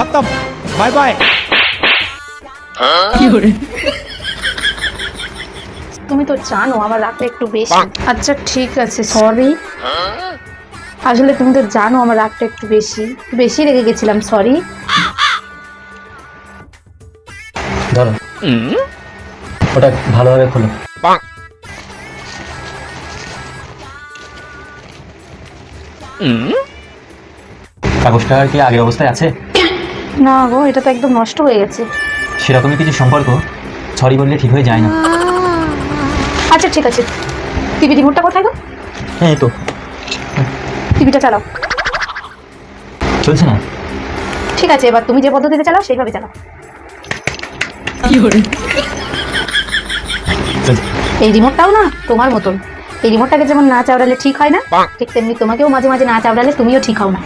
खत्म bye bye. তুমি তো জানো আমার রাগটা একটু বেশি। আচ্ছা ঠিক আছে, সরি। আসলে তুমি তো জানো আমার রাগটা একটু বেশি বেশি রেগে গেছিলাম, সরি। ধরো ওটা ভালোভাবে খোলো। কাগজটা কি আগের অবস্থায় আছে? না গো, এটা তো একদম নষ্ট হয়ে গেছে। সেরকমই কিছু সম্পর্ক সরি বললে ঠিক হয়ে যায় না। আচ্ছা ঠিক আছে, টিভি রিমোটটা কোথায় গো? হ্যাঁ এই তো টিভিটা চালাও। চলছে না। ঠিক আছে, এবার তুমি যে পদ্ধতিতে চালাও সেইভাবে চালাও। চলছে। এই রিমোটটাও না তোমার মতন, এই রিমোটটাকে যেমন না চাওড়ালে ঠিক হয় না, ঠিক তেমনি তোমাকেও মাঝে মাঝে না চাওড়ালে তুমিও ঠিক হও না।